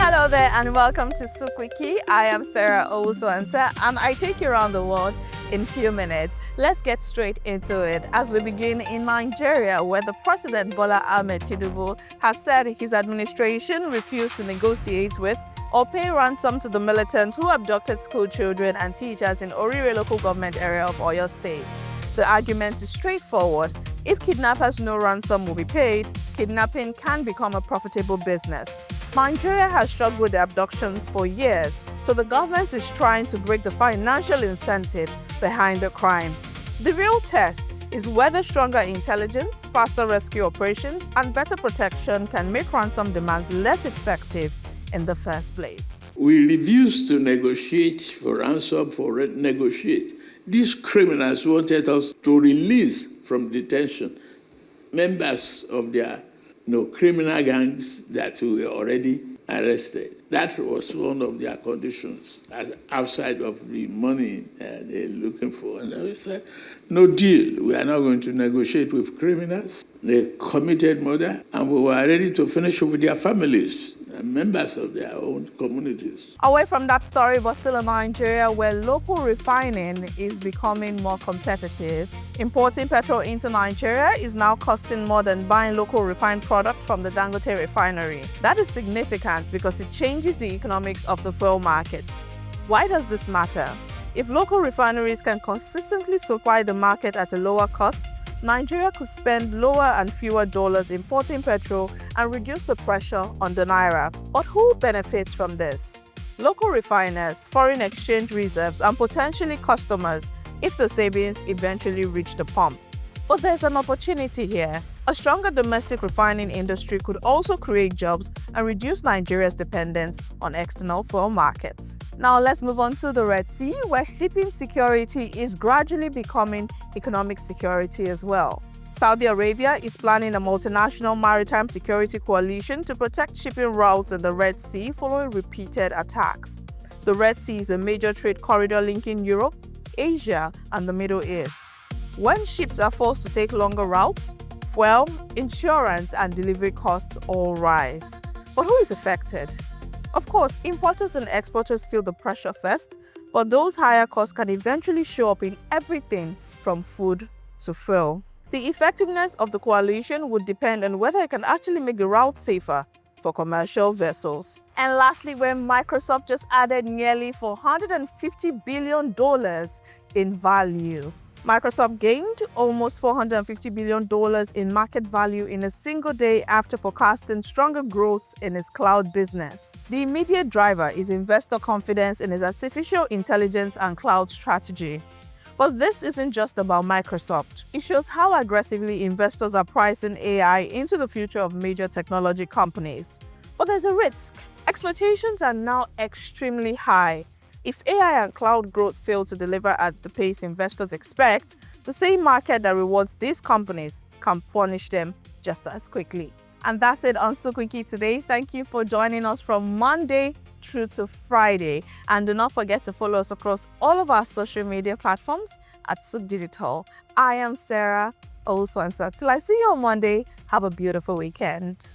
Hello there and welcome to SOUQ QUICKE. I am Sarah Owusu-Ansah and I take you around the world in few minutes. Let's get straight into it as we begin in Nigeria, where the President Bola Ahmed Tinubu has said his administration refused to negotiate with or pay ransom to the militants who abducted school children and teachers in Orire local government area of Oyo State. The argument is straightforward. If kidnappers know ransom will be paid, kidnapping can become a profitable business. Nigeria has struggled with the abductions for years, so the government is trying to break the financial incentive behind the crime. The real test is whether stronger intelligence, faster rescue operations, and better protection can make ransom demands less effective in the first place. We refused to negotiate for ransom, negotiate. These criminals wanted us to release from detention members of their criminal gangs that we were already arrested. That was one of their conditions, outside of the money they're looking for. And we said, no deal. We are not going to negotiate with criminals. They committed murder, and we were ready to finish with their families and members of their own communities. Away from that story, but still in Nigeria, where local refining is becoming more competitive. Importing petrol into Nigeria is now costing more than buying local refined product from the Dangote Refinery. That is significant because it changes the economics of the fuel market. Why does this matter? If local refineries can consistently supply the market at a lower cost, Nigeria could spend lower and fewer dollars importing petrol and reduce the pressure on the naira. But who benefits from this? Local refiners, foreign exchange reserves, and potentially customers if the savings eventually reach the pump. But there's an opportunity here. A stronger domestic refining industry could also create jobs and reduce Nigeria's dependence on external fuel markets. Now let's move on to the Red Sea, where shipping security is gradually becoming economic security as well. Saudi Arabia is planning a multinational maritime security coalition to protect shipping routes in the Red Sea following repeated attacks. The Red Sea is a major trade corridor linking Europe, Asia, and the Middle East. When ships are forced to take longer routes, fuel, insurance, and delivery costs all rise. But who is affected? Of course, importers and exporters feel the pressure first, but those higher costs can eventually show up in everything from food to fuel. The effectiveness of the coalition would depend on whether it can actually make the route safer for commercial vessels. And lastly, when Microsoft just added nearly $450 billion in value. Microsoft gained almost $450 billion in market value in a single day after forecasting stronger growth in its cloud business. The immediate driver is investor confidence in its artificial intelligence and cloud strategy. But this isn't just about Microsoft. It shows how aggressively investors are pricing AI into the future of major technology companies. But there's a risk. Expectations are now extremely high. If AI and cloud growth fail to deliver at the pace investors expect, the same market that rewards these companies can punish them just as quickly. And that's it on SOUQ QUICKE today. Thank you for joining us from Monday through to Friday. And do not forget to follow us across all of our social media platforms at SOUQ Digital. I am Sarah Owusu-Ansah. Till I see you on Monday, have a beautiful weekend.